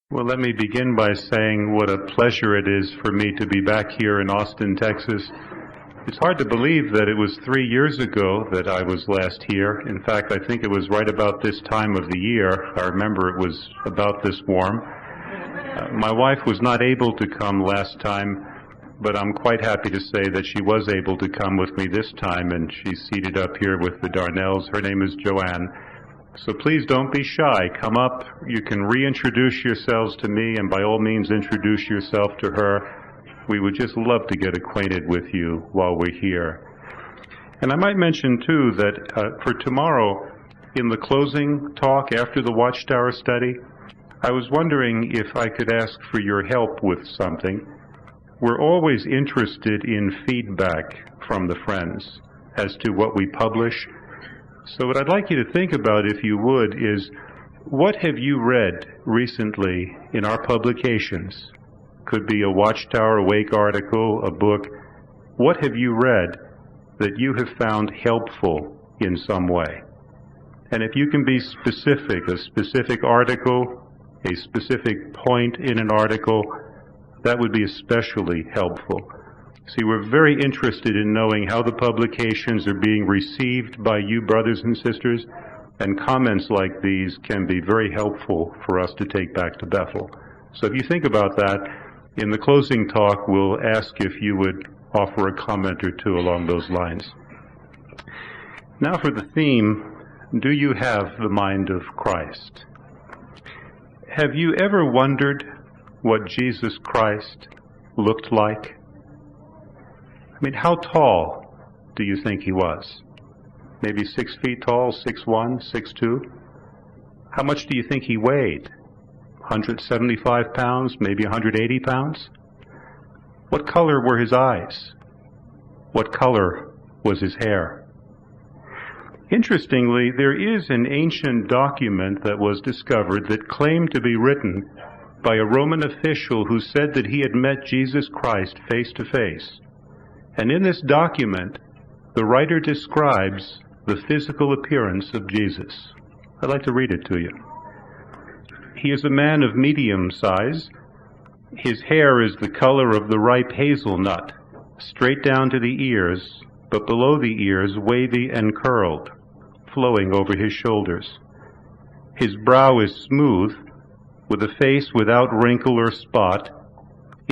Well, let me begin by saying what a pleasure it is for me to be back here in Austin, Texas. It's hard to believe that it was 3 years ago that I was last here. In fact, I think it was right about this time of the year. I remember it was about this warm. My wife was not able to come last time, but I'm quite happy to say that she was able to come with me this time, and she's seated up here with the Darnells. Her name is Joanne. So please don't be shy. Come up. You can reintroduce yourselves to me, and by all means introduce yourself to her. We would just love to get acquainted with you while we're here. And I might mention, too, that for tomorrow, in the closing talk after the Watchtower study, I was wondering if I could ask for your help with something. We're always interested in feedback from the friends as to what we publish. So what I'd like you to think about, if you would, is what have you read recently in our publications? Could be a Watchtower Awake article, a book. What have you read that you have found helpful in some way? And if you can be specific, a specific article, a specific point in an article, that would be especially helpful. See, we're very interested in knowing how the publications are being received by you, brothers and sisters, and comments like these can be very helpful for us to take back to Bethel. So if you think about that, in the closing talk, we'll ask if you would offer a comment or two along those lines. Now for the theme, do you have the mind of Christ? Have you ever wondered what Jesus Christ looked like? I mean, how tall do you think he was? Maybe 6 feet tall, 6'1", 6'2"? How much do you think he weighed? 175 pounds, maybe 180 pounds? What color were his eyes? What color was his hair? Interestingly, there is an ancient document that was discovered that claimed to be written by a Roman official who said that he had met Jesus Christ face to face. And in this document, the writer describes the physical appearance of Jesus. I'd like to read it to you. He is a man of medium size. His hair is the color of the ripe hazelnut, straight down to the ears, but below the ears wavy and curled, flowing over his shoulders. His brow is smooth, with a face without wrinkle or spot,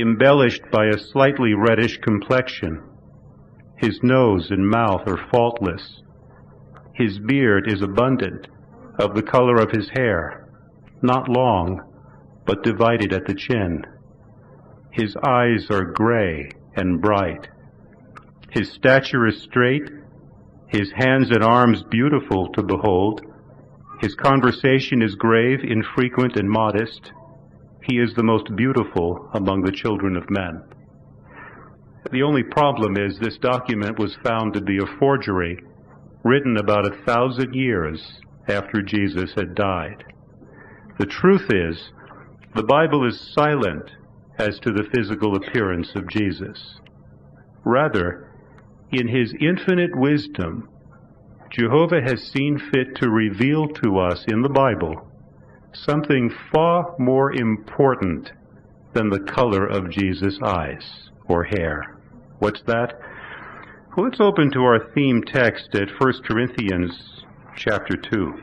embellished by a slightly reddish complexion. His nose and mouth are faultless. His beard is abundant, of the color of his hair, not long, but divided at the chin. His eyes are gray and bright. His stature is straight, his hands and arms beautiful to behold. His conversation is grave, infrequent, and modest. He is the most beautiful among the children of men. The only problem is this document was found to be a forgery, written about 1,000 years after Jesus had died. The truth is, the Bible is silent as to the physical appearance of Jesus. Rather, in his infinite wisdom, Jehovah has seen fit to reveal to us in the Bible something far more important than the color of Jesus' eyes or hair. What's that? Well, let's open to our theme text at 1 Corinthians chapter 2.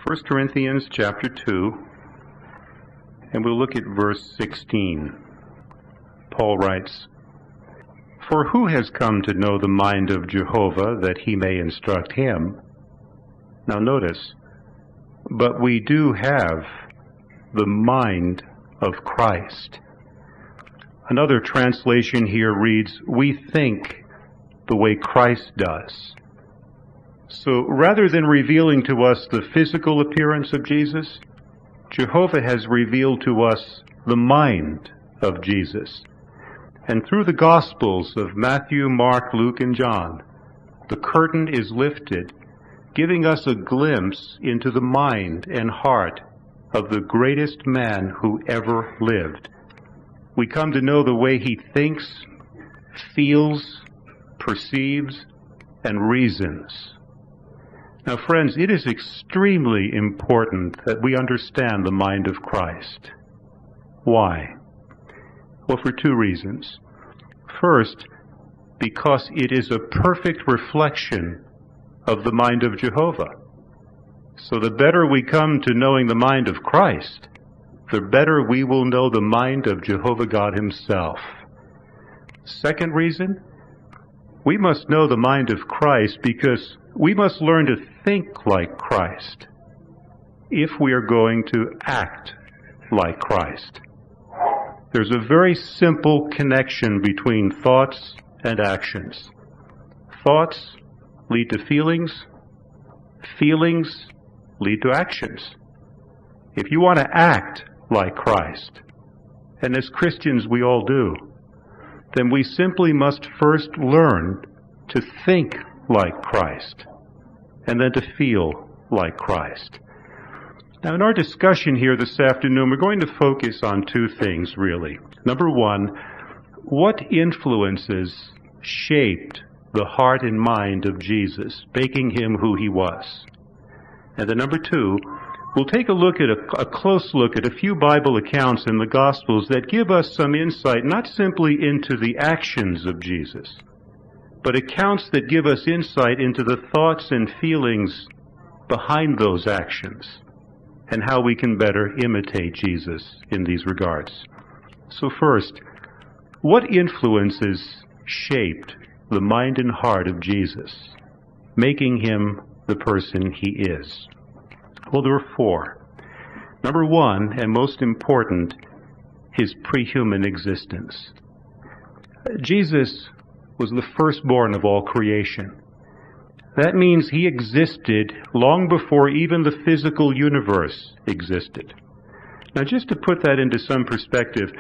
1 Corinthians chapter 2, and we'll look at verse 16. Paul writes, "For who has come to know the mind of Jehovah that he may instruct him?" Now notice, but we do have the mind of Christ. Another translation here reads, we think the way Christ does. So rather than revealing to us the physical appearance of Jesus, Jehovah has revealed to us the mind of Jesus. And through the Gospels of Matthew, Mark, Luke, and John, the curtain is lifted, giving us a glimpse into the mind and heart of the greatest man who ever lived. We come to know the way he thinks, feels, perceives, and reasons. Now, friends, it is extremely important that we understand the mind of Christ. Why? Well, for two reasons. First, because it is a perfect reflection of the mind of Jehovah. So the better we come to knowing the mind of Christ, the better we will know the mind of Jehovah God himself. Second reason, we must know the mind of Christ because we must learn to think like Christ if we are going to act like Christ. There's a very simple connection between thoughts and actions. Thoughts lead to feelings. Feelings lead to actions. If you want to act like Christ, and as Christians we all do, then we simply must first learn to think like Christ, and then to feel like Christ. Now, in our discussion here this afternoon, we're going to focus on two things, really. Number one, what influences shaped the heart and mind of Jesus, making him who he was? And then number two, we'll take a close look at a few Bible accounts in the Gospels that give us some insight not simply into the actions of Jesus, but accounts that give us insight into the thoughts and feelings behind those actions and how we can better imitate Jesus in these regards. So first, what influences shaped the mind and heart of Jesus, making him the person he is? Well, there are four. Number one, and most important, his pre-human existence. Jesus was the firstborn of all creation. That means he existed long before even the physical universe existed. Now, just to put that into some perspective,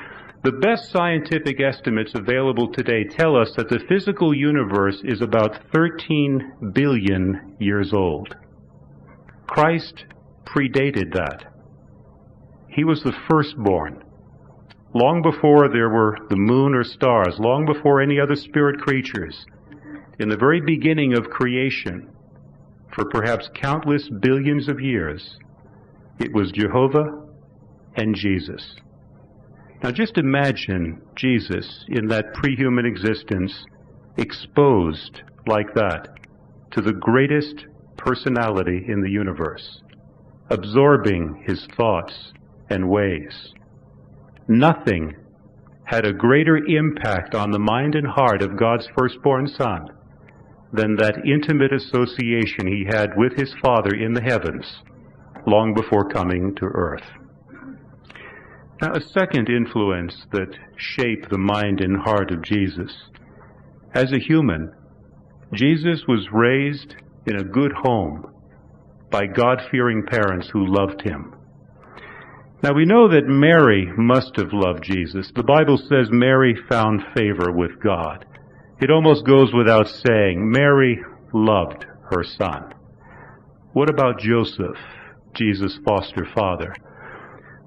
the best scientific estimates available today tell us that the physical universe is about 13 billion years old. Christ predated that. He was the firstborn, long before there were the moon or stars, long before any other spirit creatures. In the very beginning of creation, for perhaps countless billions of years, it was Jehovah and Jesus. Now just imagine Jesus in that pre-human existence exposed like that to the greatest personality in the universe, absorbing his thoughts and ways. Nothing had a greater impact on the mind and heart of God's firstborn Son than that intimate association he had with his Father in the heavens long before coming to earth. Now, a second influence that shaped the mind and heart of Jesus. As a human, Jesus was raised in a good home by God-fearing parents who loved him. Now, we know that Mary must have loved Jesus. The Bible says Mary found favor with God. It almost goes without saying, Mary loved her son. What about Joseph, Jesus' foster father?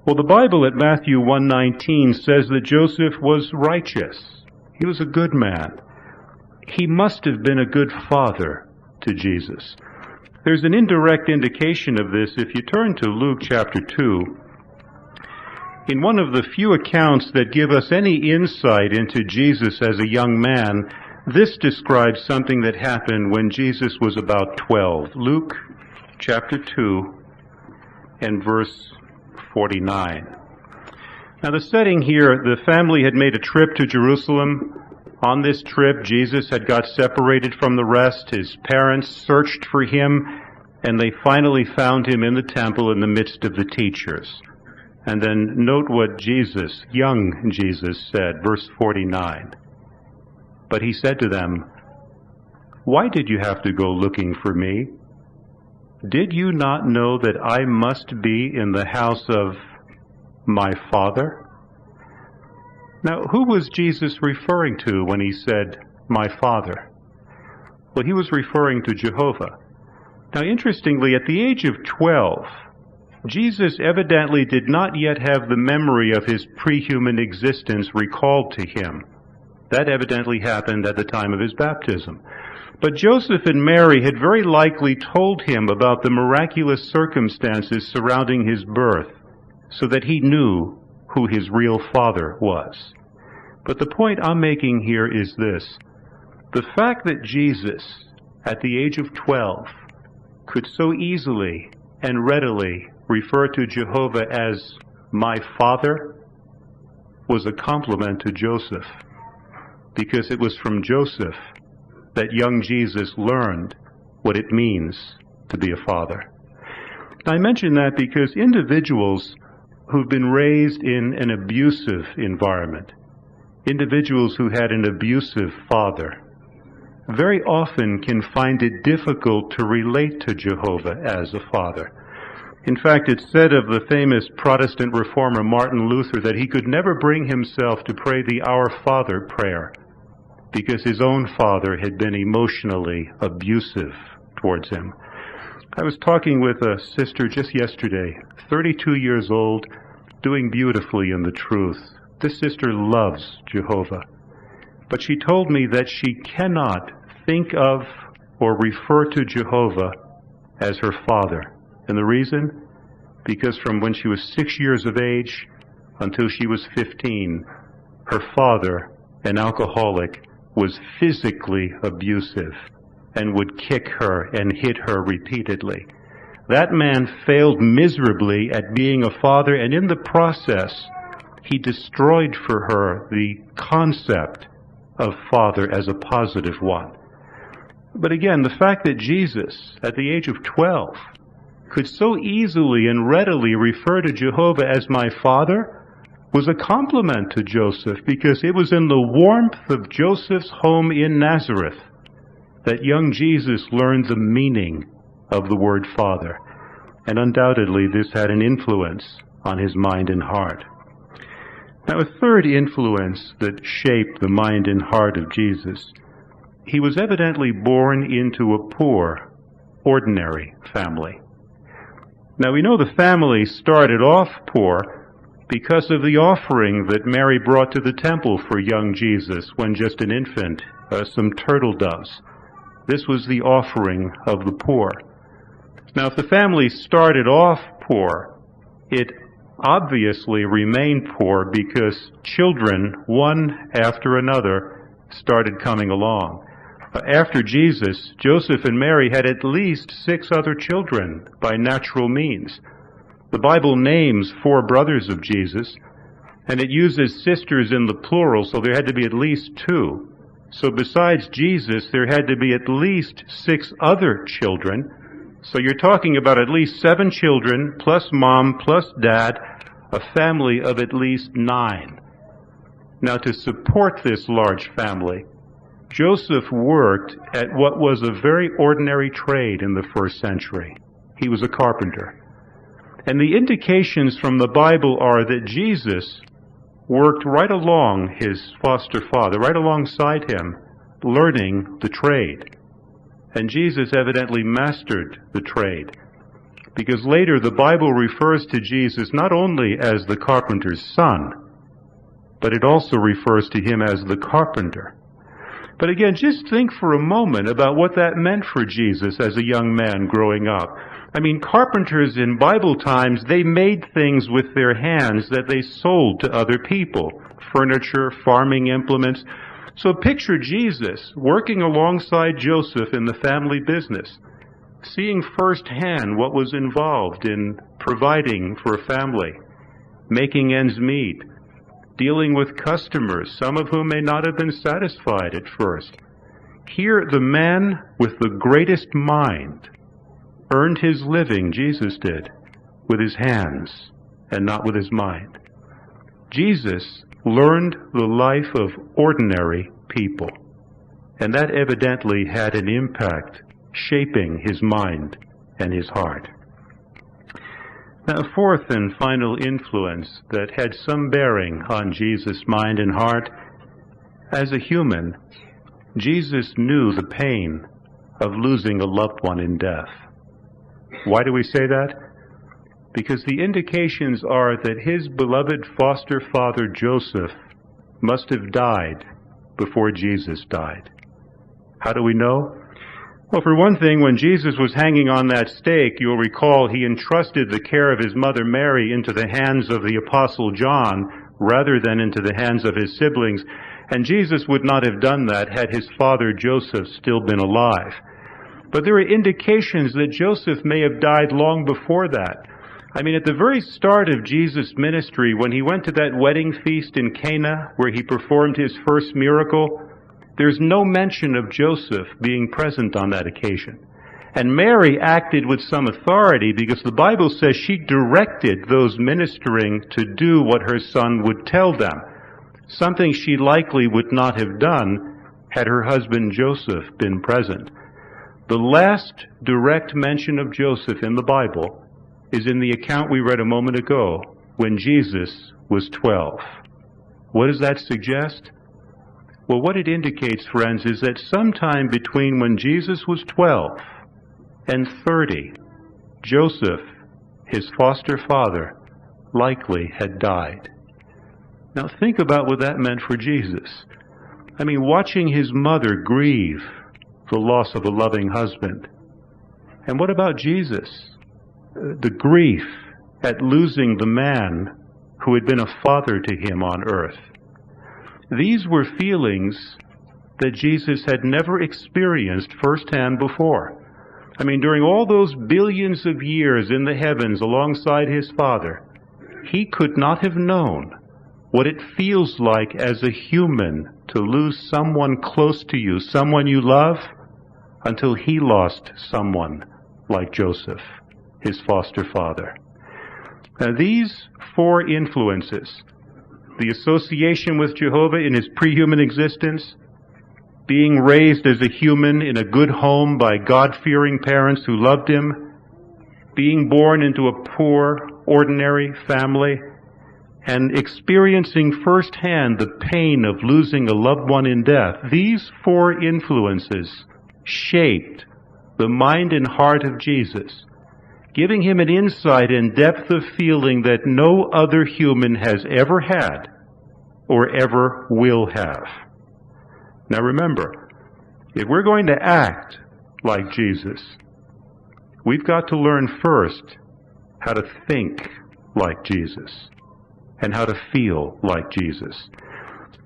Well, the Bible at Matthew 1:19 says that Joseph was righteous. He was a good man. He must have been a good father to Jesus. There's an indirect indication of this if you turn to Luke chapter 2. In one of the few accounts that give us any insight into Jesus as a young man, this describes something that happened when Jesus was about 12. Luke chapter 2 and verse 49. Now the setting here, the family had made a trip to Jerusalem. On this trip, Jesus had got separated from the rest. His parents searched for him, and they finally found him in the temple in the midst of the teachers. And then note what Jesus, young Jesus, said, verse 49. But he said to them, "Why did you have to go looking for me? Did you not know that I must be in the house of my Father?" Now, who was Jesus referring to when he said, "my Father"? Well, he was referring to Jehovah. Now, interestingly, at the age of 12, Jesus evidently did not yet have the memory of his pre-human existence recalled to him. That evidently happened at the time of his baptism. But Joseph and Mary had very likely told him about the miraculous circumstances surrounding his birth, so that he knew who his real father was. But the point I'm making here is this. The fact that Jesus, at the age of 12, could so easily and readily refer to Jehovah as my father was a compliment to Joseph, because it was from Joseph that young Jesus learned what it means to be a father. I mention that because individuals who've been raised in an abusive environment, individuals who had an abusive father, very often can find it difficult to relate to Jehovah as a father. In fact, it's said of the famous Protestant reformer Martin Luther that he could never bring himself to pray the Our Father prayer because his own father had been emotionally abusive towards him. I was talking with a sister just yesterday, 32 years old, doing beautifully in the truth. This sister loves Jehovah. But she told me that she cannot think of or refer to Jehovah as her father. And the reason? Because from when she was 6 years of age until she was 15, her father, an alcoholic, was physically abusive and would kick her and hit her repeatedly. That man failed miserably at being a father, and in the process, he destroyed for her the concept of father as a positive one. But again, the fact that Jesus, at the age of 12, could so easily and readily refer to Jehovah as my father was a compliment to Joseph, because it was in the warmth of Joseph's home in Nazareth that young Jesus learned the meaning of the word father. And undoubtedly this had an influence on his mind and heart. Now, a third influence that shaped the mind and heart of Jesus: he was evidently born into a poor, ordinary family. Now, we know the family started off poor because of the offering that Mary brought to the temple for young Jesus when just an infant, some turtle doves. This was the offering of the poor. Now, if the family started off poor, it obviously remained poor because children, one after another, started coming along. After Jesus, Joseph and Mary had at least 6 other children by natural means. The Bible names 4 brothers of Jesus, and it uses sisters in the plural, so there had to be at least 2. So besides Jesus, there had to be at least 6 other children. So you're talking about at least 7 children, plus mom, plus dad, a family of at least 9. Now, to support this large family, Joseph worked at what was a very ordinary trade in the first century. He was a carpenter. And the indications from the Bible are that Jesus worked right along his foster father, right alongside him, learning the trade. And Jesus evidently mastered the trade, because later the Bible refers to Jesus not only as the carpenter's son, but it also refers to him as the carpenter. But again, just think for a moment about what that meant for Jesus as a young man growing up. I mean, carpenters in Bible times, they made things with their hands that they sold to other people. Furniture, farming implements. So picture Jesus working alongside Joseph in the family business, seeing firsthand what was involved in providing for a family, making ends meet, dealing with customers, some of whom may not have been satisfied at first. Here, the man with the greatest mind earned his living, Jesus did, with his hands and not with his mind. Jesus learned the life of ordinary people, and that evidently had an impact shaping his mind and his heart. Now, a fourth and final influence that had some bearing on Jesus' mind and heart: as a human, Jesus knew the pain of losing a loved one in death. Why do we say that? Because the indications are that his beloved foster father Joseph must have died before Jesus died. How do we know? Well, for one thing, when Jesus was hanging on that stake, you'll recall he entrusted the care of his mother Mary into the hands of the Apostle John rather than into the hands of his siblings. And Jesus would not have done that had his father Joseph still been alive. But there are indications that Joseph may have died long before that. I mean, at the very start of Jesus' ministry, when he went to that wedding feast in Cana, where he performed his first miracle, there's no mention of Joseph being present on that occasion. And Mary acted with some authority because the Bible says she directed those ministering to do what her son would tell them, something she likely would not have done had her husband Joseph been present. The last direct mention of Joseph in the Bible is in the account we read a moment ago, when Jesus was 12. What does that suggest? Well, what it indicates, friends, is that sometime between when Jesus was 12 and 30, Joseph, his foster father, likely had died. Now think about what that meant for Jesus. I mean, watching his mother grieve the loss of a loving husband. And what about Jesus? The grief at losing the man who had been a father to him on earth. These were feelings that Jesus had never experienced firsthand before. I mean, during all those billions of years in the heavens alongside his Father, he could not have known what it feels like as a human to lose someone close to you, someone you love, until he lost someone like Joseph, his foster father. Now, these four influences, the association with Jehovah in his pre-human existence, being raised as a human in a good home by God-fearing parents who loved him, being born into a poor, ordinary family, and experiencing firsthand the pain of losing a loved one in death, these four influences shaped the mind and heart of Jesus, giving him an insight and depth of feeling that no other human has ever had or ever will have. Now remember, if we're going to act like Jesus, we've got to learn first how to think like Jesus and how to feel like Jesus.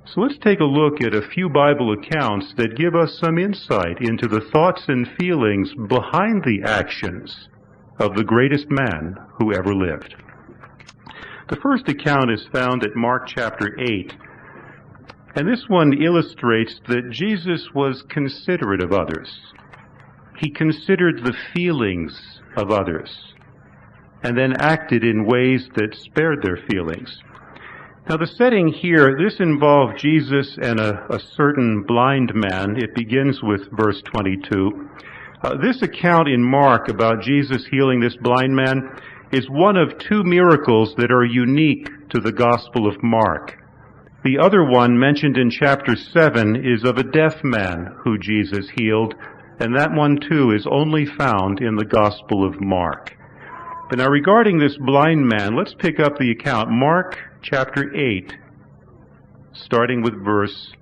So let's take a look at a few Bible accounts that give us some insight into the thoughts and feelings behind the actions of the greatest man who ever lived. The first account is found at Mark chapter 8. And this one illustrates that Jesus was considerate of others. He considered the feelings of others and then acted in ways that spared their feelings. Now the setting here, this involved Jesus and a certain blind man. It begins with verse 22. This account in Mark about Jesus healing this blind man is one of two miracles that are unique to the Gospel of Mark. The other one, mentioned in chapter 7, is of a deaf man who Jesus healed, and that one too is only found in the Gospel of Mark. But now regarding this blind man, let's pick up the account. Mark chapter 8, starting with verse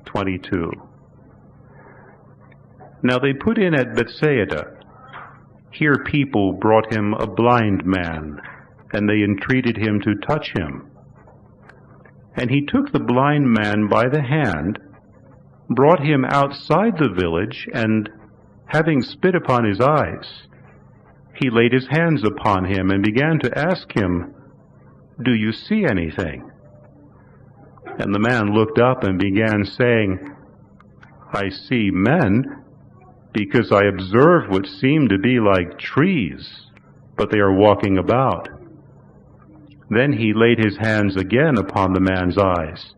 22. Now they put in at Bethsaida. Here people brought him a blind man, and they entreated him to touch him. And he took the blind man by the hand, brought him outside the village, and having spit upon his eyes, he laid his hands upon him and began to ask him, "Do you see anything?" And the man looked up and began saying, "I see men, because I observe what seem to be like trees, but they are walking about." Then he laid his hands again upon the man's eyes,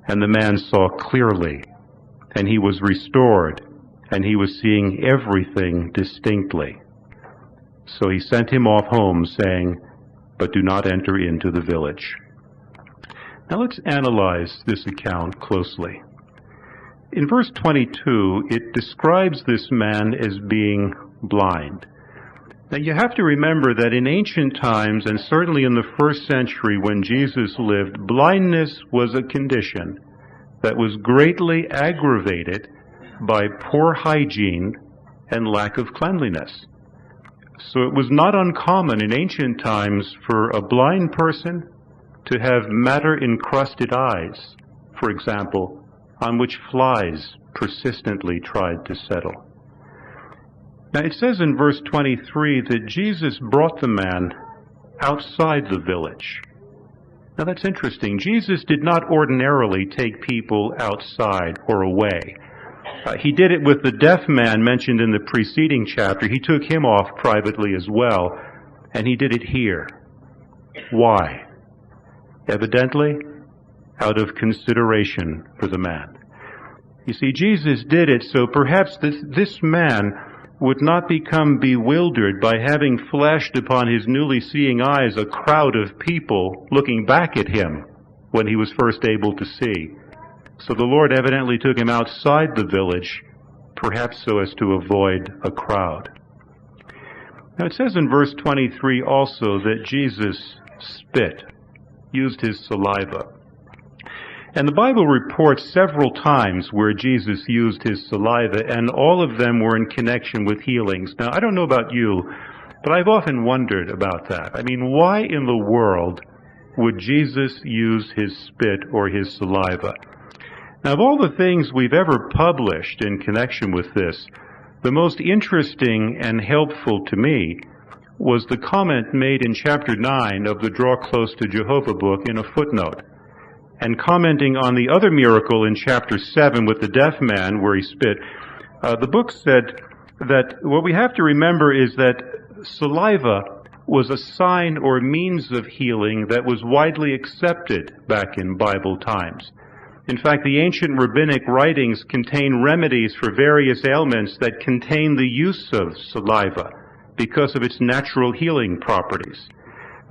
and the man saw clearly, and he was restored, and he was seeing everything distinctly. So he sent him off home, saying, "But do not enter into the village." Now let's analyze this account closely. In verse 22, it describes this man as being blind. Now you have to remember that in ancient times, and certainly in the first century when Jesus lived, blindness was a condition that was greatly aggravated by poor hygiene and lack of cleanliness. So it was not uncommon in ancient times for a blind person to have matter-encrusted eyes, for example, on which flies persistently tried to settle. Now it says in verse 23 that Jesus brought the man outside the village. Now that's interesting. Jesus did not ordinarily take people outside or away. He did it with the deaf man mentioned in the preceding chapter. He took him off privately as well, and he did it here. Why? Evidently, out of consideration for the man. You see, Jesus did it so perhaps this man would not become bewildered by having flashed upon his newly seeing eyes a crowd of people looking back at him when he was first able to see. So the Lord evidently took him outside the village, perhaps so as to avoid a crowd. Now it says in verse 23 also that Jesus spit, used his saliva. And the Bible reports several times where Jesus used his saliva, and all of them were in connection with healings. Now, I don't know about you, but I've often wondered about that. I mean, why in the world would Jesus use his spit or his saliva? Now, of all the things we've ever published in connection with this, the most interesting and helpful to me was the comment made in chapter 9 of the Draw Close to Jehovah book in a footnote. And commenting on the other miracle in chapter 7 with the deaf man where he spit, the book said that what we have to remember is that saliva was a sign or means of healing that was widely accepted back in Bible times. In fact, the ancient rabbinic writings contain remedies for various ailments that contain the use of saliva because of its natural healing properties.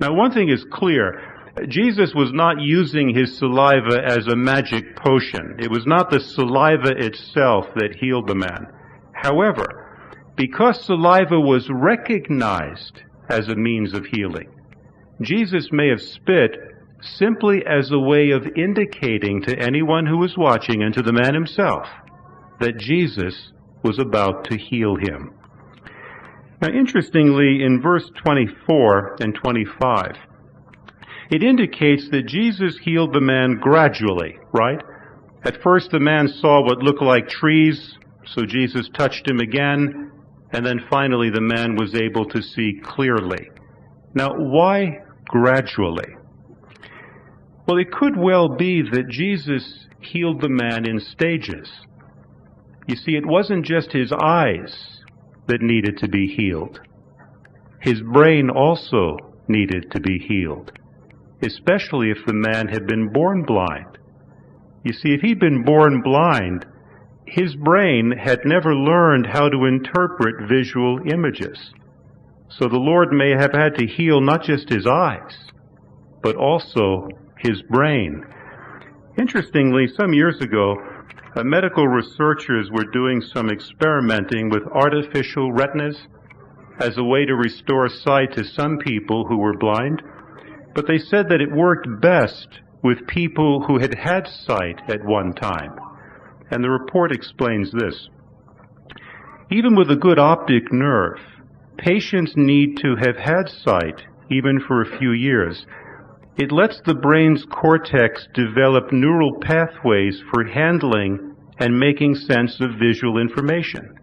Now, one thing is clear. Jesus was not using his saliva as a magic potion. It was not the saliva itself that healed the man. However, because saliva was recognized as a means of healing, Jesus may have spit simply as a way of indicating to anyone who was watching and to the man himself that Jesus was about to heal him. Now, interestingly, in verse 24 and 25, it indicates that Jesus healed the man gradually, right? At first the man saw what looked like trees, so Jesus touched him again, and then finally the man was able to see clearly. Now, why gradually? Well, it could well be that Jesus healed the man in stages. You see, it wasn't just his eyes that needed to be healed. His brain also needed to be healed, especially if the man had been born blind. You see, if he'd been born blind, his brain had never learned how to interpret visual images. So the Lord may have had to heal not just his eyes, but also his brain. Interestingly, some years ago, medical researchers were doing some experimenting with artificial retinas as a way to restore sight to some people who were blind. But they said that it worked best with people who had had sight at one time. And the report explains this. Even with a good optic nerve, patients need to have had sight even for a few years. It lets the brain's cortex develop neural pathways for handling and making sense of visual information.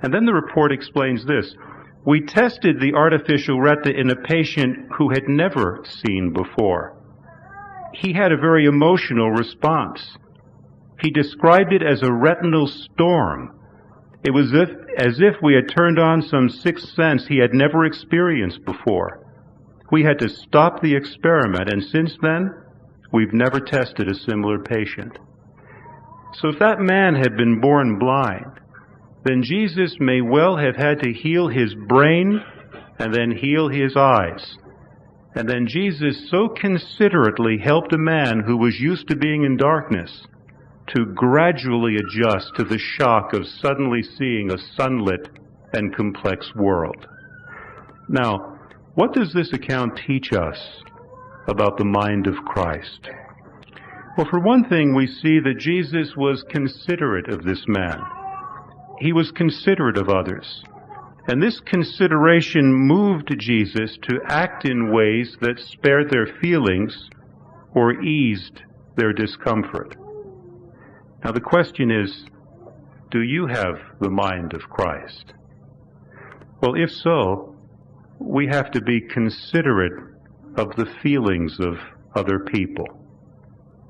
And then the report explains this. We tested the artificial retina in a patient who had never seen before. He had a very emotional response. He described it as a retinal storm. It was as if we had turned on some sixth sense he had never experienced before. We had to stop the experiment, and since then, we've never tested a similar patient. So if that man had been born blind, then Jesus may well have had to heal his brain and then heal his eyes. And then Jesus so considerately helped a man who was used to being in darkness to gradually adjust to the shock of suddenly seeing a sunlit and complex world. Now, what does this account teach us about the mind of Christ? Well, for one thing, we see that Jesus was considerate of this man. he was considerate of others. And this consideration moved Jesus to act in ways that spared their feelings or eased their discomfort. Now the question is, do you have the mind of Christ? Well, if so, we have to be considerate of the feelings of other people.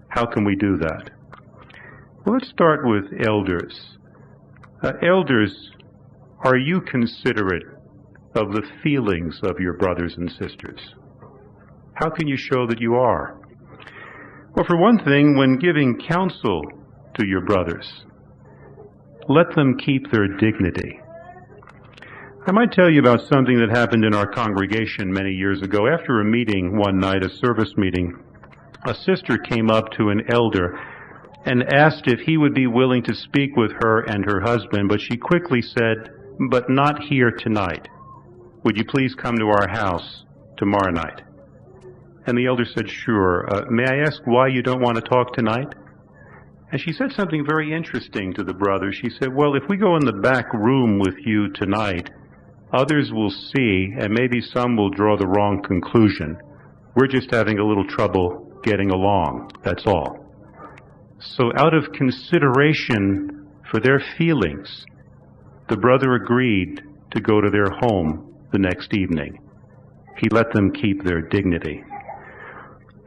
How can we do that? Well, let's start with elders. Elders, are you considerate of the feelings of your brothers and sisters? How can you show that you are? Well, for one thing, when giving counsel to your brothers, let them keep their dignity. I might tell you about something that happened in our congregation many years ago. After a meeting one night, a service meeting, a sister came up to an elder and asked if he would be willing to speak with her and her husband, but she quickly said, "But not here tonight. Would you please come to our house tomorrow night?" And the elder said, "Sure. May I ask why you don't want to talk tonight?" And she said something very interesting to the brother. She said, "Well, if we go in the back room with you tonight, others will see, and maybe some will draw the wrong conclusion. We're just having a little trouble getting along, that's all." So out of consideration for their feelings, the brother agreed to go to their home the next evening. He let them keep their dignity.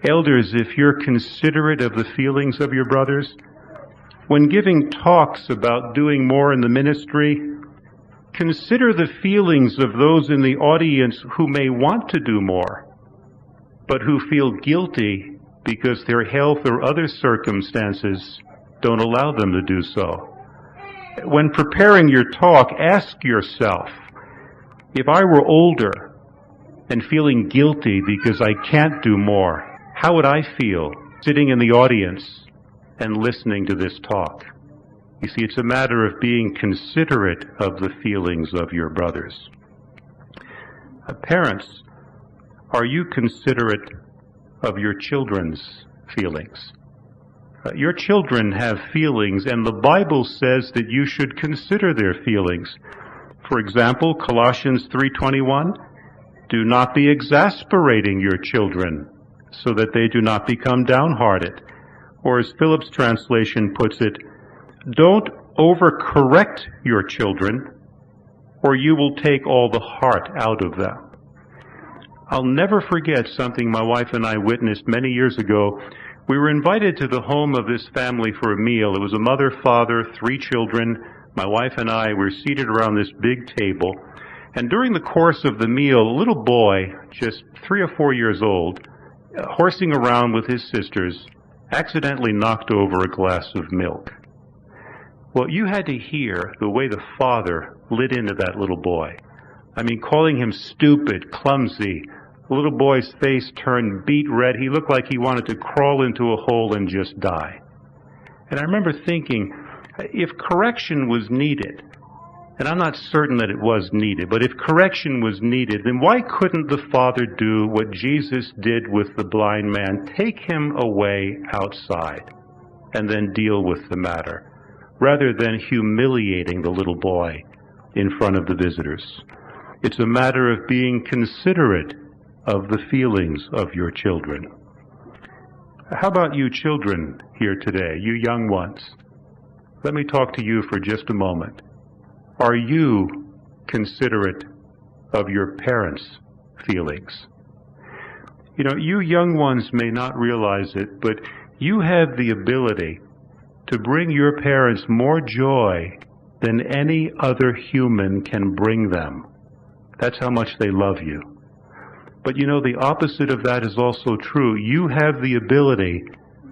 Elders, if you're considerate of the feelings of your brothers, when giving talks about doing more in the ministry, consider the feelings of those in the audience who may want to do more, but who feel guilty because their health or other circumstances don't allow them to do so. When preparing your talk, ask yourself, if I were older and feeling guilty because I can't do more, how would I feel sitting in the audience and listening to this talk? You see, it's a matter of being considerate of the feelings of your brothers. Parents, are you considerate of your children's feelings? Your children have feelings, and the Bible says that you should consider their feelings. For example, Colossians 3:21, "Do not be exasperating your children, so that they do not become downhearted." Or as Philip's translation puts it, "Don't overcorrect your children, or you will take all the heart out of them." I'll never forget something my wife and I witnessed many years ago. We were invited to the home of this family for a meal. It was a mother, father, 3 children. My wife and I were seated around this big table. And during the course of the meal, a little boy, just 3 or 4 years old, horsing around with his sisters, accidentally knocked over a glass of milk. Well, you had to hear the way the father lit into that little boy. I mean, calling him stupid, clumsy. The little boy's face turned beet red. He looked like he wanted to crawl into a hole and just die. And I remember thinking, if correction was needed, and I'm not certain that it was needed, but if correction was needed, then why couldn't the father do what Jesus did with the blind man? Take him away outside and then deal with the matter, rather than humiliating the little boy in front of the visitors. It's a matter of being considerate of the feelings of your children. How about you children here today, you young ones? Let me talk to you for just a moment. Are you considerate of your parents' feelings? You know, you young ones may not realize it, but you have the ability to bring your parents more joy than any other human can bring them. That's how much they love you. But you know, the opposite of that is also true. You have the ability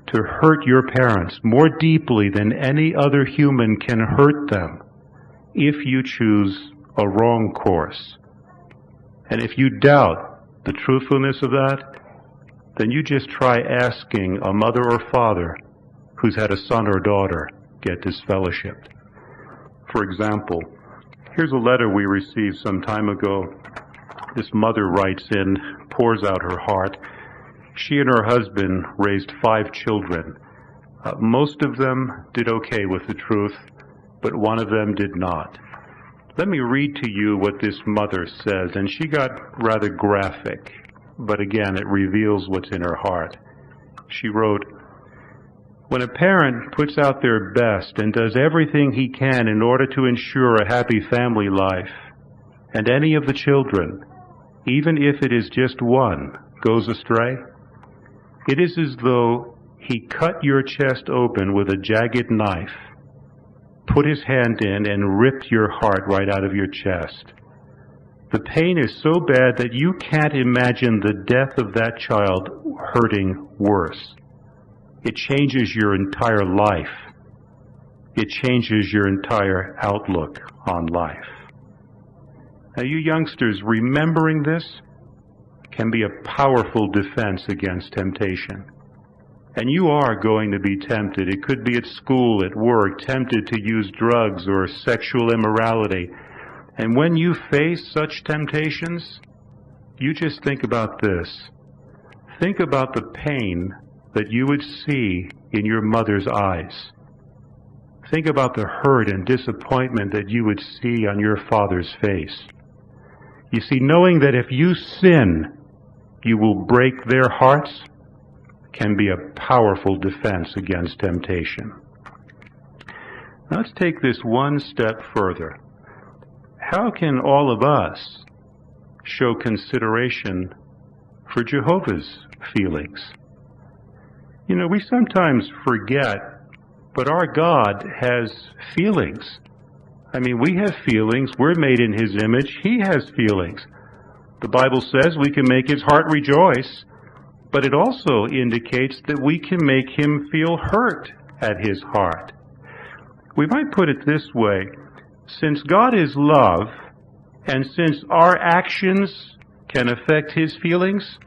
to hurt your parents more deeply than any other human can hurt them if you choose a wrong course. And if you doubt the truthfulness of that, then you just try asking a mother or father who's had a son or daughter get disfellowshipped. For example, here's a letter we received some time ago. This mother writes in, pours out her heart. She and her husband raised 5 children. Most of them did okay with the truth. but one of them did not. Let me read to you what this mother says, and she got rather graphic, but again, it reveals what's in her heart. She wrote, "When a parent puts out their best and does everything he can in order to ensure a happy family life, and any of the children, even if it is just one, goes astray, it is as though he cut your chest open with a jagged knife, put his hand in and ripped your heart right out of your chest. The pain is so bad that you can't imagine the death of that child hurting worse. It changes your entire life. It changes your entire outlook on life." Now, you youngsters, remembering this can be a powerful defense against temptation. And you are going to be tempted. It could be at school, at work, tempted to use drugs or sexual immorality. And when you face such temptations, you just think about this. Think about the pain that you would see in your mother's eyes. Think about the hurt and disappointment that you would see on your father's face. You see, knowing that if you sin, you will break their hearts can be a powerful defense against temptation. Now, let's take this one step further. How can all of us show consideration for Jehovah's feelings? You know, we sometimes forget, but our God has feelings. I mean, we have feelings. We're made in His image. He has feelings. The Bible says we can make His heart rejoice, but it also indicates that we can make Him feel hurt at His heart. We might put it this way. Since God is love, and since our actions can affect His feelings,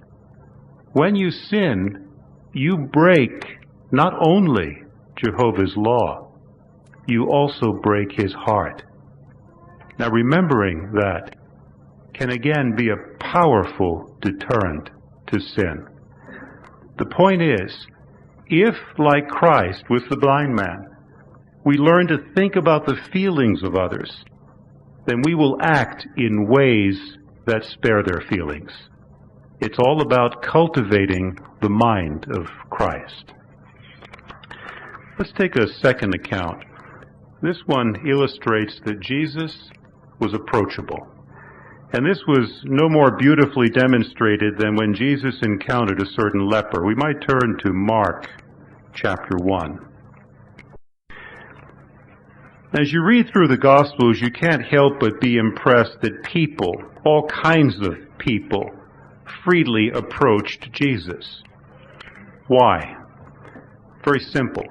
when you sin, you break not only Jehovah's law, you also break His heart. Now, remembering that can again be a powerful deterrent to sin. The point is, if, like Christ with the blind man, we learn to think about the feelings of others, then we will act in ways that spare their feelings. It's all about cultivating the mind of Christ. Let's take a second account. This one illustrates that Jesus was approachable. And this was no more beautifully demonstrated than when Jesus encountered a certain leper. We might turn to Mark chapter 1. As you read through the Gospels, you can't help but be impressed that people, all kinds of people, freely approached Jesus. Why? Very simple.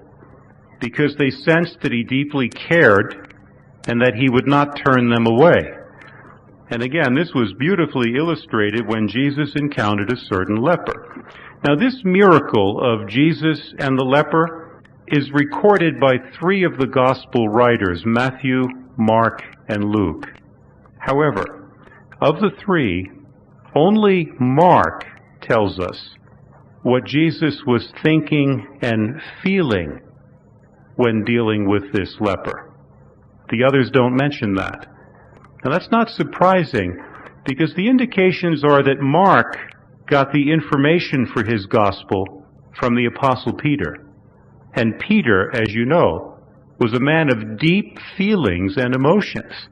Because they sensed that He deeply cared and that He would not turn them away. And again, this was beautifully illustrated when Jesus encountered a certain leper. Now, this miracle of Jesus and the leper is recorded by three of the Gospel writers, Matthew, Mark, and Luke. However, of the three, only Mark tells us what Jesus was thinking and feeling when dealing with this leper. The others don't mention that. Now, that's not surprising, because the indications are that Mark got the information for his gospel from the Apostle Peter. And Peter, as you know, was a man of deep feelings and emotions.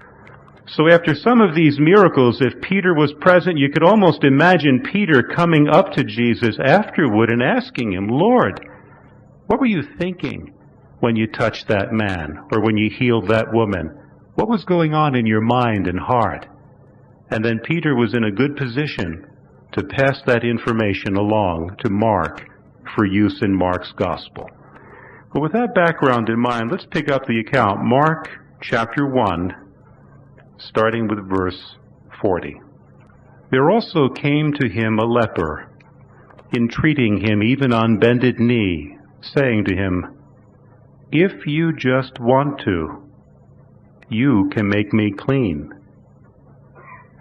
So after some of these miracles, if Peter was present, you could almost imagine Peter coming up to Jesus afterward and asking Him, "Lord, what were you thinking when you touched that man or when you healed that woman? What was going on in your mind and heart?" And then Peter was in a good position to pass that information along to Mark for use in Mark's gospel. But with that background in mind, let's pick up the account. Mark chapter 1, starting with verse 40. "There also came to him a leper, entreating him even on bended knee, saying to him, 'If you just want to, you can make me clean.'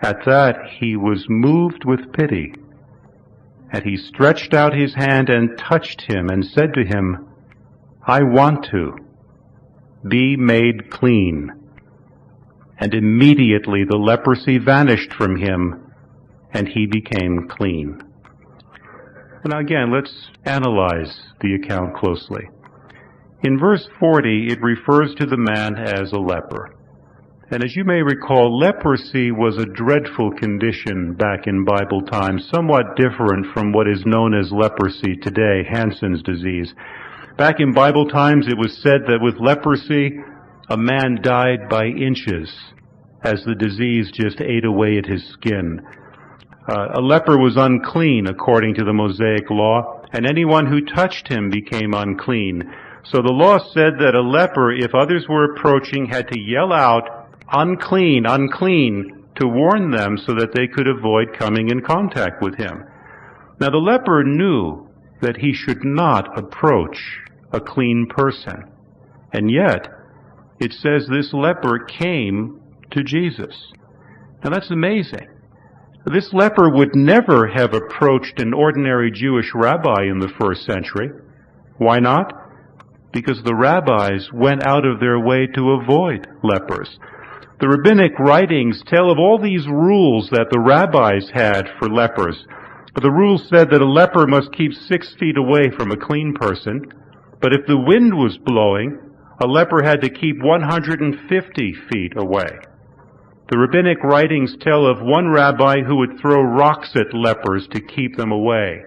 At that he was moved with pity, and he stretched out his hand and touched him and said to him, 'I want to. be made clean." And immediately the leprosy vanished from him, and he became clean. Now again, let's analyze the account closely. In verse 40, it refers to the man as a leper. And as you may recall, leprosy was a dreadful condition back in Bible times, somewhat different from what is known as leprosy today, Hansen's disease. Back in Bible times, it was said that with leprosy, a man died by inches as the disease just ate away at his skin. A leper was unclean according to the Mosaic law, and anyone who touched him became unclean. So the law said that a leper, if others were approaching, had to yell out, "Unclean, unclean," to warn them so that they could avoid coming in contact with him. Now the leper knew that he should not approach a clean person. And yet, it says this leper came to Jesus. Now that's amazing. This leper would never have approached an ordinary Jewish rabbi in the first century. Why not? Because the rabbis went out of their way to avoid lepers. The rabbinic writings tell of all these rules that the rabbis had for lepers. The rules said that a leper must keep 6 feet away from a clean person, but if the wind was blowing, a leper had to keep 150 feet away. The rabbinic writings tell of one rabbi who would throw rocks at lepers to keep them away,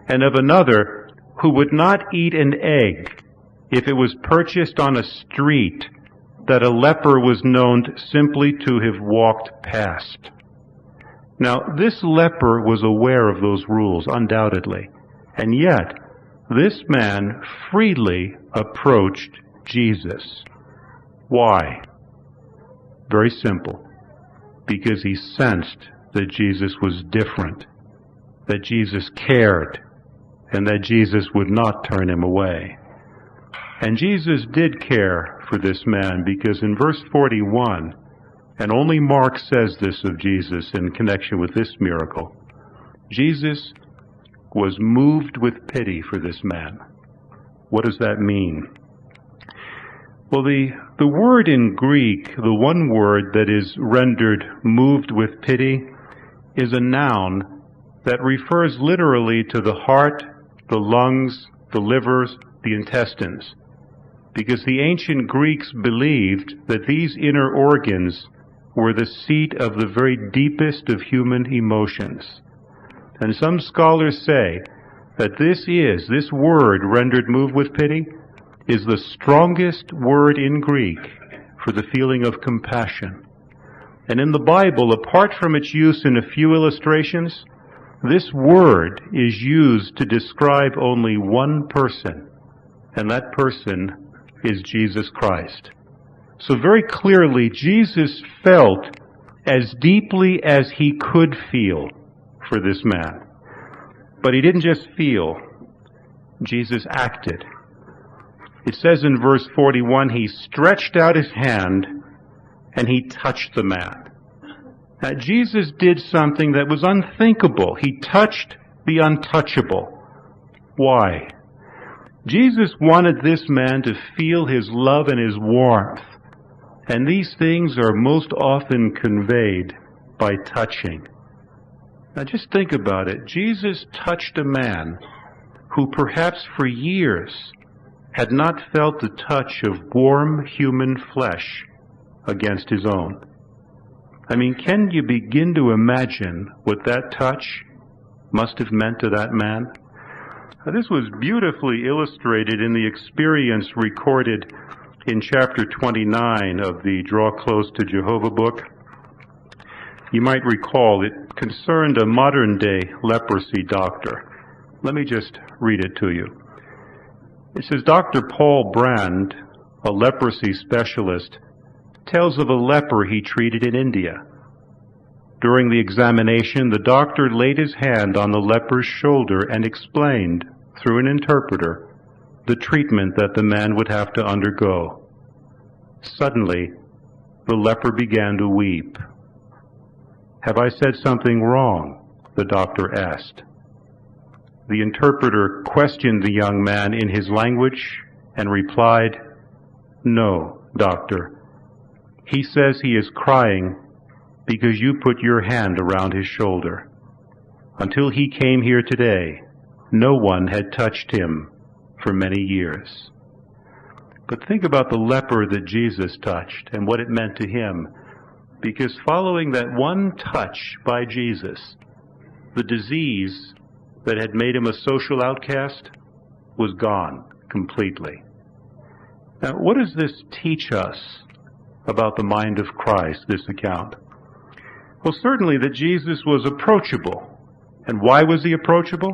and of another who would not eat an egg if it was purchased on a street that a leper was known simply to have walked past. Now, this leper was aware of those rules, undoubtedly, and yet this man freely approached Jesus. Why? Very simple. Because he sensed that Jesus was different, that Jesus cared, and that Jesus would not turn him away. And Jesus did care for this man, because in verse 41, and only Mark says this of Jesus in connection with this miracle, Jesus was moved with pity for this man. What does that mean? Well, the word in Greek, the one word that is rendered moved with pity, is a noun that refers literally to the heart, the lungs, the livers, the intestines. Because the ancient Greeks believed that these inner organs were the seat of the very deepest of human emotions. And some scholars say that this word rendered moved with pity, is the strongest word in Greek for the feeling of compassion. And in the Bible, apart from its use in a few illustrations, this word is used to describe only one person, and that person is Jesus Christ. So very clearly, Jesus felt as deeply as he could feel for this man. But he didn't just feel, Jesus acted. It says in verse 41, he stretched out his hand and he touched the man. Now, Jesus did something that was unthinkable. He touched the untouchable. Why? Jesus wanted this man to feel his love and his warmth. And these things are most often conveyed by touching. Now just think about it. Jesus touched a man who perhaps for years had not felt the touch of warm human flesh against his own. I mean, can you begin to imagine what that touch must have meant to that man? Now, this was beautifully illustrated in the experience recorded in chapter 29 of the Draw Close to Jehovah book. You might recall it concerned a modern-day leprosy doctor. Let me just read it to you. It says, Dr. Paul Brand, a leprosy specialist, tells of a leper he treated in India. During the examination, the doctor laid his hand on the leper's shoulder and explained, through an interpreter, the treatment that the man would have to undergo. Suddenly, the leper began to weep. "Have I said something wrong?" the doctor asked. The interpreter questioned the young man in his language and replied, No, doctor. He says he is crying because you put your hand around his shoulder. Until he came here today, no one had touched him for many years. But think about the leper that Jesus touched and what it meant to him, because following that one touch by Jesus, the disease that had made him a social outcast was gone completely. Now, what does this teach us about the mind of Christ, this account? Well, certainly that Jesus was approachable. And why was he approachable?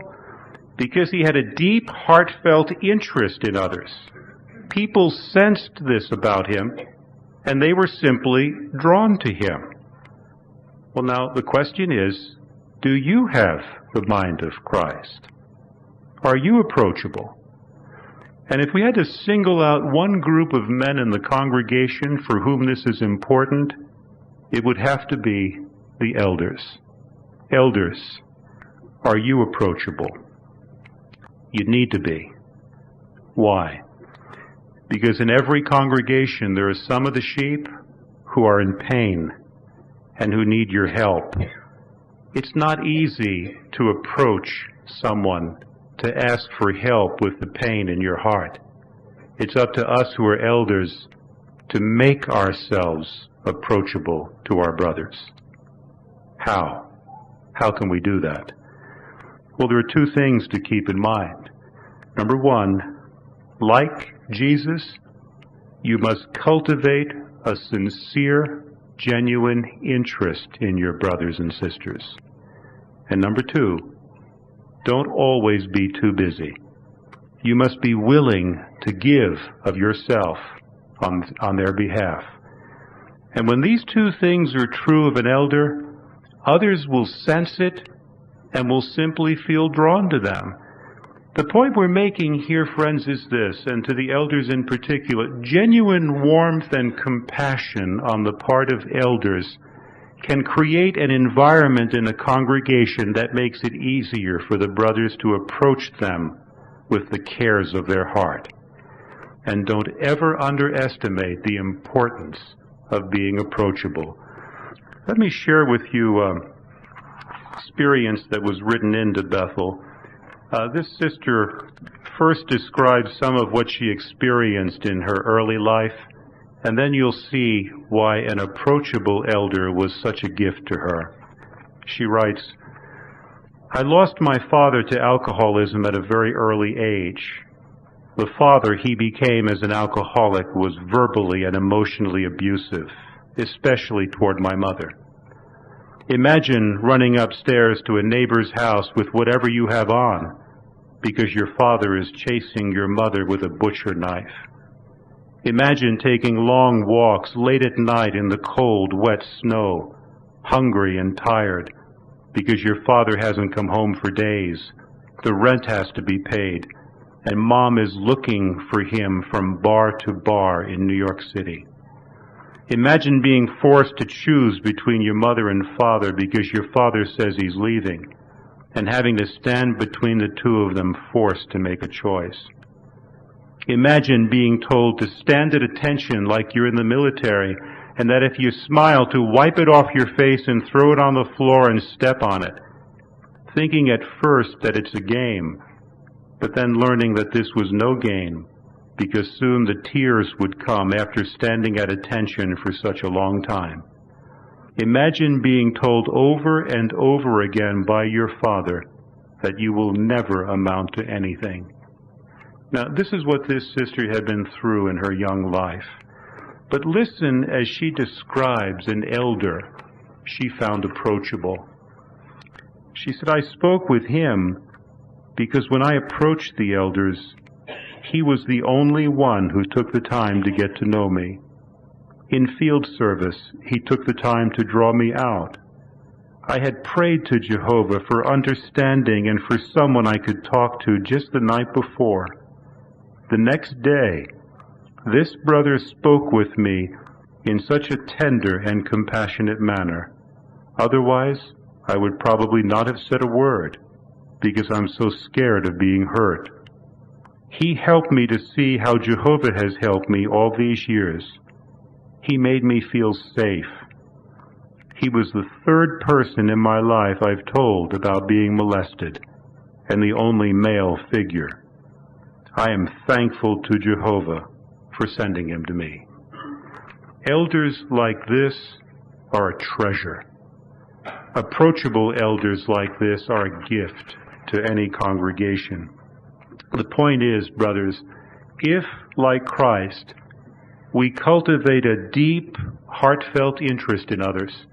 Because he had a deep, heartfelt interest in others. People sensed this about him, and they were simply drawn to him. Well, now, the question is, do you have the mind of Christ? Are you approachable? And if we had to single out one group of men in the congregation for whom this is important, it would have to be the elders. Elders, are you approachable? You need to be. Why? Because in every congregation there are some of the sheep who are in pain and who need your help. It's not easy to approach someone to ask for help with the pain in your heart. It's up to us who are elders to make ourselves approachable to our brothers. How? How can we do that? Well, there are two things to keep in mind. Number one, like Jesus, you must cultivate a sincere, genuine interest in your brothers and sisters. And number two, don't always be too busy. You must be willing to give of yourself on their behalf. And when these two things are true of an elder, others will sense it and will simply feel drawn to them. The point we're making here, friends, is this, and to the elders in particular: genuine warmth and compassion on the part of elders can create an environment in a congregation that makes it easier for the brothers to approach them with the cares of their heart. And don't ever underestimate the importance of being approachable. Let me share with you experience that was written into Bethel. This sister first describes some of what she experienced in her early life, and then you'll see why an approachable elder was such a gift to her. She writes, "I lost my father to alcoholism at a very early age. The father he became as an alcoholic was verbally and emotionally abusive, especially toward my mother. Imagine running upstairs to a neighbor's house with whatever you have on because your father is chasing your mother with a butcher knife. Imagine taking long walks late at night in the cold, wet snow, hungry and tired because your father hasn't come home for days, the rent has to be paid, and mom is looking for him from bar to bar in New York City. Imagine being forced to choose between your mother and father because your father says he's leaving, and having to stand between the two of them, forced to make a choice. Imagine being told to stand at attention like you're in the military, and that if you smile, to wipe it off your face and throw it on the floor and step on it, thinking at first that it's a game, but then learning that this was no game, because soon the tears would come after standing at attention for such a long time. Imagine being told over and over again by your father that you will never amount to anything." Now, this is what this sister had been through in her young life. But listen as she describes an elder she found approachable. She said, "I spoke with him because when I approached the elders, he was the only one who took the time to get to know me. In field service, he took the time to draw me out. I had prayed to Jehovah for understanding and for someone I could talk to just the night before. The next day, this brother spoke with me in such a tender and compassionate manner. Otherwise, I would probably not have said a word, because I'm so scared of being hurt. He helped me to see how Jehovah has helped me all these years. He made me feel safe. He was the third person in my life I've told about being molested, and the only male figure. I am thankful to Jehovah for sending him to me. Elders like this are a treasure. Approachable elders like this are a gift to any congregation. The point is, brothers, if, like Christ, we cultivate a deep, heartfelt interest in others,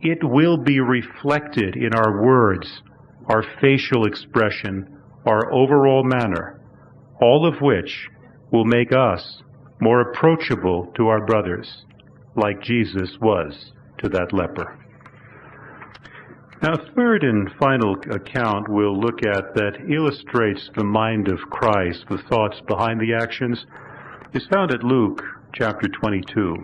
it will be reflected in our words, our facial expression, our overall manner, all of which will make us more approachable to our brothers, like Jesus was to that leper. Now, a third and final account we'll look at that illustrates the mind of Christ, the thoughts behind the actions, is found at Luke chapter 22.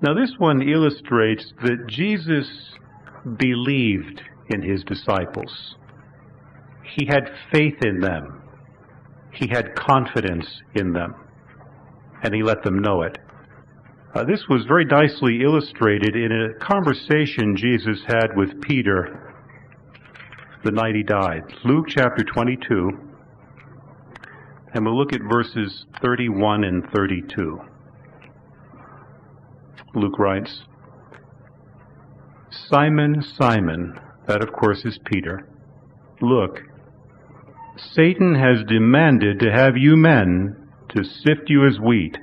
Now, this one illustrates that Jesus believed in his disciples. He had faith in them. He had confidence in them. And he let them know it. This was very nicely illustrated in a conversation Jesus had with Peter the night he died. Luke chapter 22, and we'll look at verses 31 and 32. Luke writes, "Simon, Simon," that of course is Peter, "look, Satan has demanded to have you men to sift you as wheat.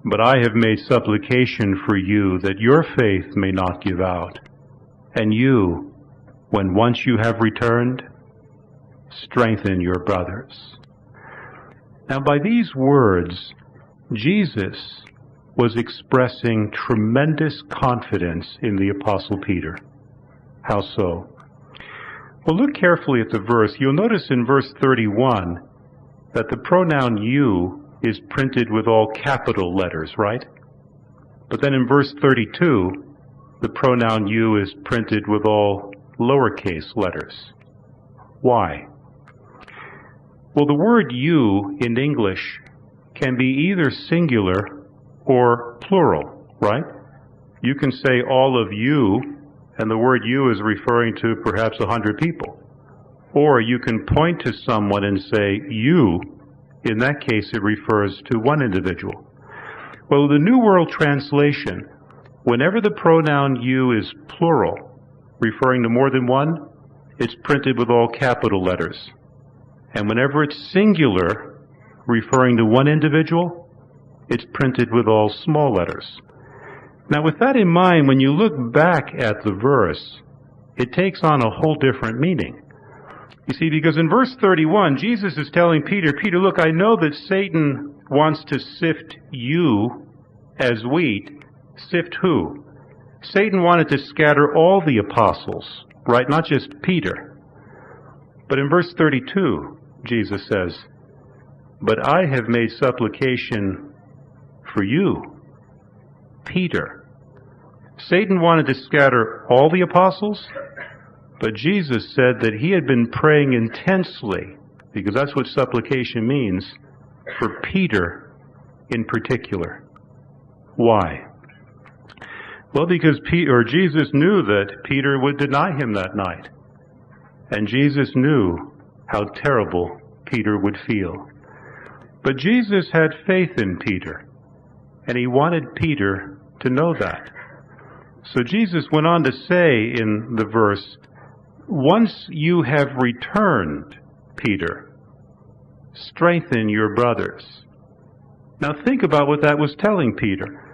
But I have made supplication for you that your faith may not give out. And you, when once you have returned, strengthen your brothers." Now, by these words, Jesus was expressing tremendous confidence in the Apostle Peter. How so? Well, look carefully at the verse. You'll notice in verse 31 that the pronoun you is printed with all capital letters, right? But then in verse 32, the pronoun you is printed with all lowercase letters. Why? Well, the word you in English can be either singular or plural, right? You can say all of you, and the word you is referring to perhaps 100 people. Or you can point to someone and say you. In that case, it refers to one individual. Well, the New World Translation, whenever the pronoun you is plural, referring to more than one, it's printed with all capital letters. And whenever it's singular, referring to one individual, it's printed with all small letters. Now, with that in mind, when you look back at the verse, it takes on a whole different meaning. You see, because in verse 31, Jesus is telling Peter, Peter, look, I know that Satan wants to sift you as wheat. Sift who? Satan wanted to scatter all the apostles, right? Not just Peter. But in verse 32, Jesus says, but I have made supplication for you, Peter. Satan wanted to scatter all the apostles, but Jesus said that he had been praying intensely, because that's what supplication means, for Peter in particular. Why? Well, because Jesus knew that Peter would deny him that night. And Jesus knew how terrible Peter would feel. But Jesus had faith in Peter, and he wanted Peter to know that. So Jesus went on to say in the verse, once you have returned, Peter, strengthen your brothers. Now think about what that was telling Peter.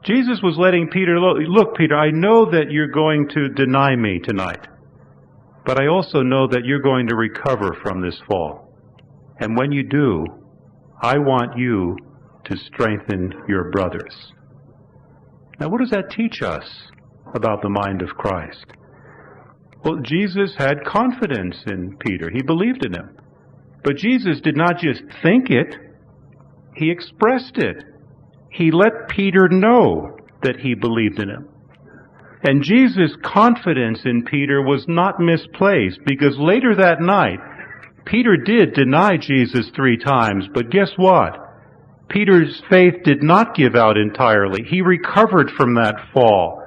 Jesus was letting Peter, look, Peter, I know that you're going to deny me tonight, but I also know that you're going to recover from this fall. And when you do, I want you to strengthen your brothers. Now, what does that teach us about the mind of Christ? Well, Jesus had confidence in Peter. He believed in him. But Jesus did not just think it. He expressed it. He let Peter know that he believed in him. And Jesus' confidence in Peter was not misplaced, because later that night, Peter did deny Jesus 3 times, but guess what? Peter's faith did not give out entirely. He recovered from that fall.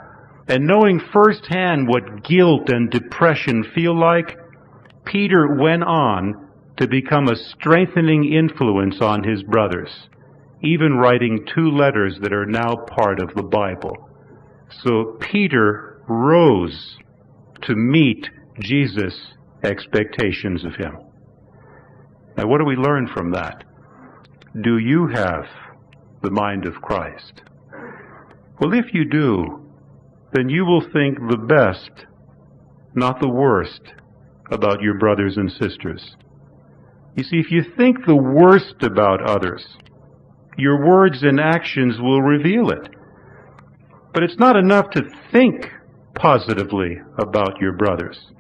And knowing firsthand what guilt and depression feel like, Peter went on to become a strengthening influence on his brothers, even writing 2 letters that are now part of the Bible. So Peter rose to meet Jesus' expectations of him. Now, what do we learn from that? Do you have the mind of Christ? Well, if you do, then you will think the best, not the worst, about your brothers and sisters. You see, if you think the worst about others, your words and actions will reveal it. But it's not enough to think positively about your brothers.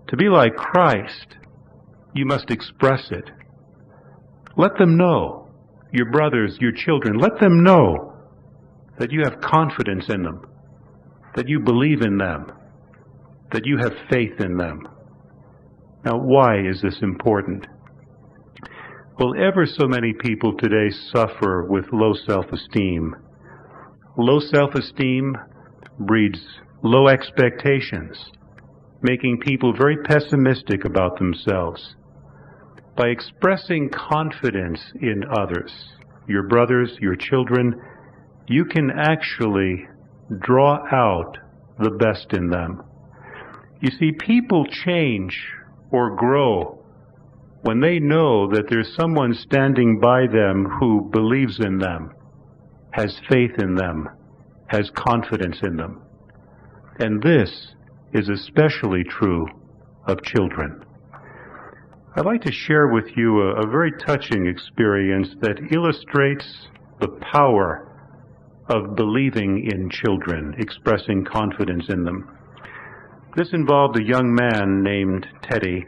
To be like Christ, you must express it. Let them know, your brothers, your children, let them know that you have confidence in them, that you believe in them, that you have faith in them. Now, why is this important? Well, ever so many people today suffer with low self-esteem. Low self-esteem breeds low expectations, making people very pessimistic about themselves. By expressing confidence in others, your brothers, your children, you can actually draw out the best in them. You see, people change or grow when they know that there's someone standing by them who believes in them, has faith in them, has confidence in them. And this is especially true of children. I'd like to share with you a very touching experience that illustrates the power of believing in children, expressing confidence in them. This involved a young man named Teddy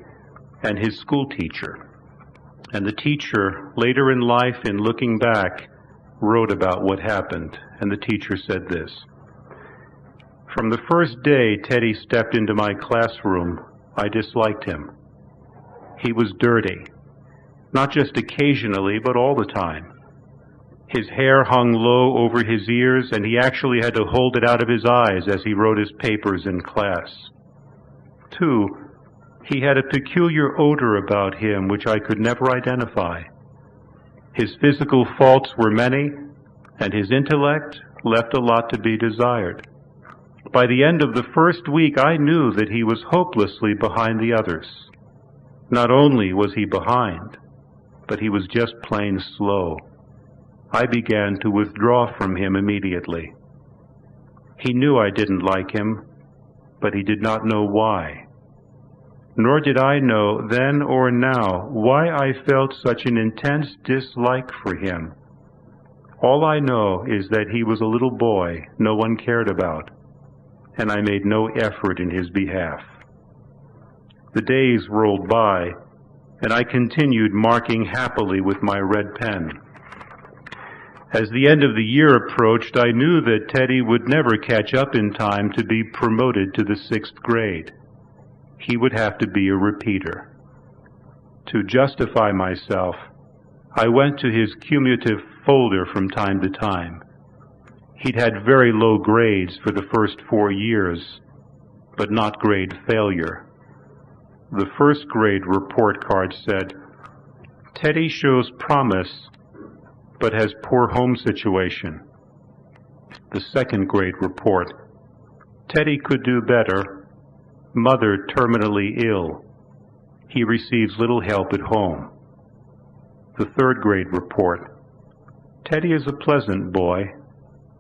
and his school teacher. And the teacher, later in life, in looking back, wrote about what happened. And the teacher said this: "From the first day Teddy stepped into my classroom, I disliked him. He was dirty, not just occasionally, but all the time. His hair hung low over his ears, and he actually had to hold it out of his eyes as he wrote his papers in class. 2, he had a peculiar odor about him which I could never identify. His physical faults were many, and his intellect left a lot to be desired. By the end of the first week, I knew that he was hopelessly behind the others. Not only was he behind, but he was just plain slow. I began to withdraw from him immediately. He knew I didn't like him, but he did not know why. Nor did I know then or now why I felt such an intense dislike for him. All I know is that he was a little boy no one cared about, and I made no effort in his behalf. The days rolled by, and I continued marking happily with my red pen. As the end of the year approached, I knew that Teddy would never catch up in time to be promoted to the 6th grade. He would have to be a repeater. To justify myself, I went to his cumulative folder from time to time. He'd had very low grades for the first 4 years, but not grade failure. The 1st grade report card said, "Teddy shows promise, but has poor home situation." The 2nd grade report, "Teddy could do better. Mother terminally ill. He receives little help at home." The 3rd grade report, "Teddy is a pleasant boy,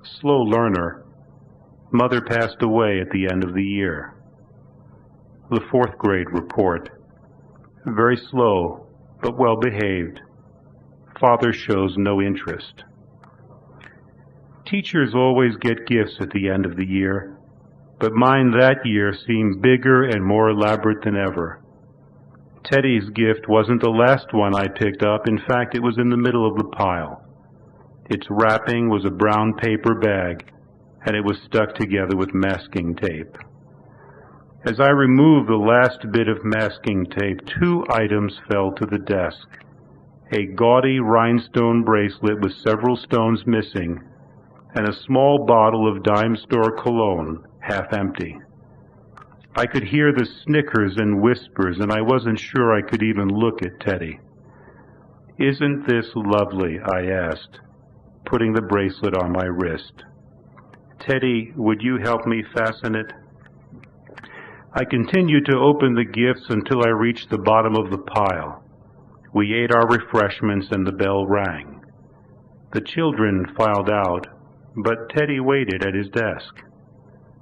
slow learner. Mother passed away at the end of the year." The 4th grade report, "Very slow, but well behaved. Father shows no interest." Teachers always get gifts at the end of the year, but mine that year seemed bigger and more elaborate than ever. Teddy's gift wasn't the last one I picked up. In fact, it was in the middle of the pile. Its wrapping was a brown paper bag, and it was stuck together with masking tape. As I removed the last bit of masking tape, 2 items fell to the desk. A gaudy rhinestone bracelet with several stones missing, and a small bottle of dime store cologne, half empty. I could hear the snickers and whispers, and I wasn't sure I could even look at Teddy. "Isn't this lovely?" I asked, putting the bracelet on my wrist. "Teddy, would you help me fasten it?" I continued to open the gifts until I reached the bottom of the pile. We ate our refreshments and the bell rang. The children filed out, but Teddy waited at his desk.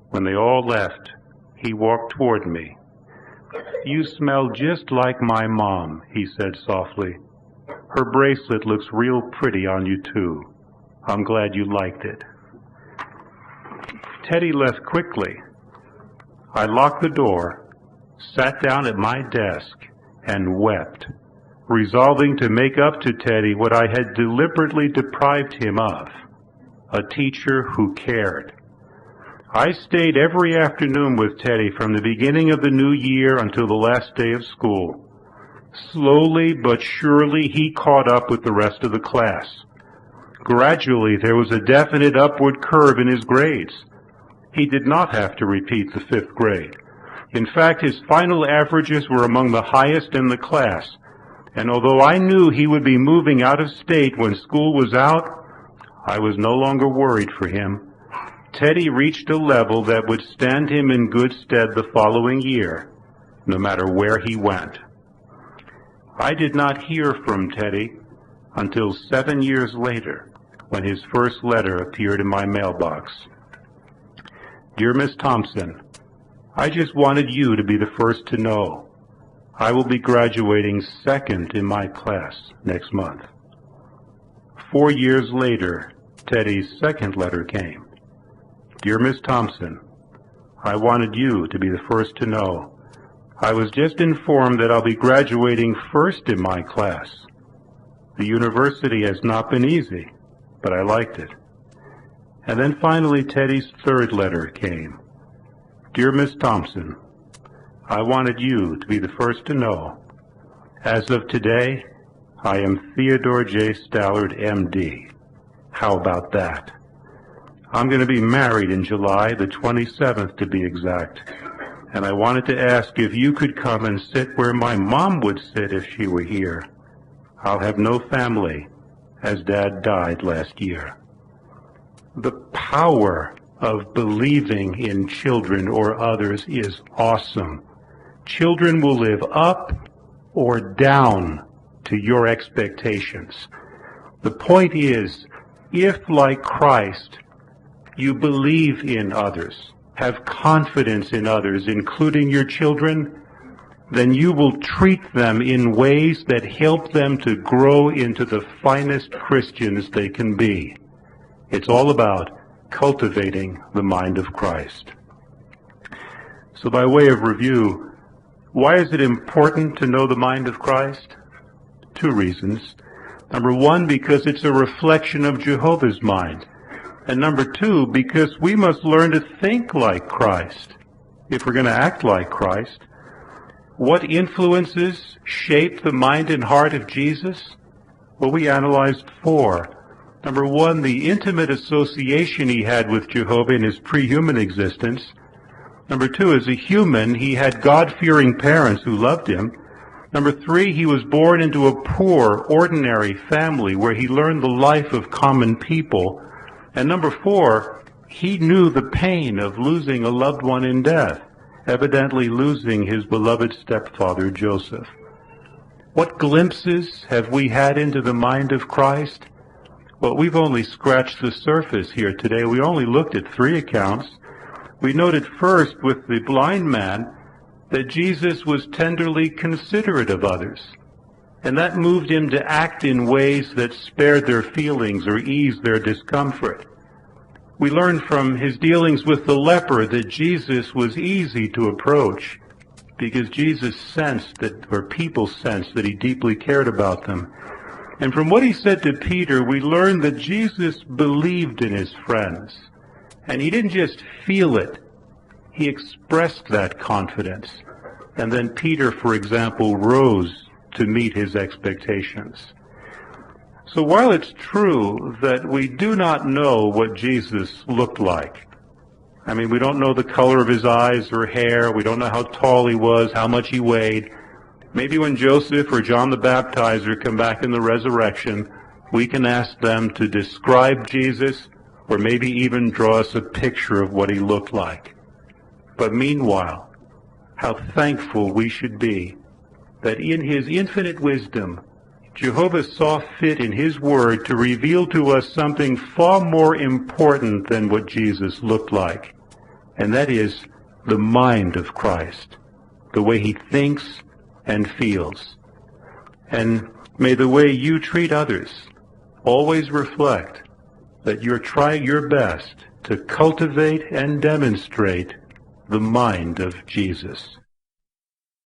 When they all left, he walked toward me. "You smell just like my mom," he said softly. "Her bracelet looks real pretty on you too. I'm glad you liked it." Teddy left quickly. I locked the door, sat down at my desk, and wept, resolving to make up to Teddy what I had deliberately deprived him of, a teacher who cared. I stayed every afternoon with Teddy from the beginning of the new year until the last day of school. Slowly but surely he caught up with the rest of the class. Gradually there was a definite upward curve in his grades. He did not have to repeat the 5th grade. In fact, his final averages were among the highest in the class, and although I knew he would be moving out of state when school was out, I was no longer worried for him. Teddy reached a level that would stand him in good stead the following year, no matter where he went. I did not hear from Teddy until 7 years later, when his first letter appeared in my mailbox. "Dear Miss Thompson, I just wanted you to be the first to know. I will be graduating 2nd in my class next month." 4 years later, Teddy's 2nd letter came. "Dear Miss Thompson, I wanted you to be the first to know. I was just informed that I'll be graduating 1st in my class. The university has not been easy, but I liked it." And then finally Teddy's 3rd letter came. "Dear Miss Thompson, I wanted you to be the first to know. As of today, I am Theodore J. Stallard, M.D. How about that? I'm going to be married in July, the 27th to be exact, and I wanted to ask if you could come and sit where my mom would sit if she were here. I'll have no family, as Dad died last year." The power of believing in children or others is awesome. Children will live up or down to your expectations. The point is, if, like Christ, you believe in others, have confidence in others, including your children, then you will treat them in ways that help them to grow into the finest Christians they can be. It's all about cultivating the mind of Christ. So by way of review, why is it important to know the mind of Christ? 2 reasons. Number 1, because it's a reflection of Jehovah's mind. And number 2, because we must learn to think like Christ if we're going to act like Christ. What influences shape the mind and heart of Jesus? Well, we analyzed 4. Number 1, the intimate association he had with Jehovah in his pre-human existence. Number 2, as a human, he had God-fearing parents who loved him. Number 3, he was born into a poor, ordinary family where he learned the life of common people. And number 4, he knew the pain of losing a loved one in death, evidently losing his beloved stepfather, Joseph. What glimpses have we had into the mind of Christ? Well, we've only scratched the surface here today. We only looked at 3 accounts. We noted first with the blind man that Jesus was tenderly considerate of others, and that moved him to act in ways that spared their feelings or eased their discomfort. We learned from his dealings with the leper that Jesus was easy to approach because Jesus sensed that, or people sensed, that he deeply cared about them. And from what he said to Peter, we learned that Jesus believed in his friends. And he didn't just feel it. he expressed that confidence. And then Peter, for example, rose to meet his expectations. So while it's true that we do not know what Jesus looked like, I mean, we don't know the color of his eyes or hair, we don't know how tall he was, how much he weighed. Maybe when Joseph or John the Baptizer come back in the resurrection, we can ask them to describe Jesus, or maybe even draw us a picture of what he looked like. But meanwhile, how thankful we should be that in his infinite wisdom, Jehovah saw fit in his word to reveal to us something far more important than what Jesus looked like, and that is the mind of Christ, the way he thinks and feels. And may the way you treat others always reflect that you're trying your best to cultivate and demonstrate the mind of Jesus.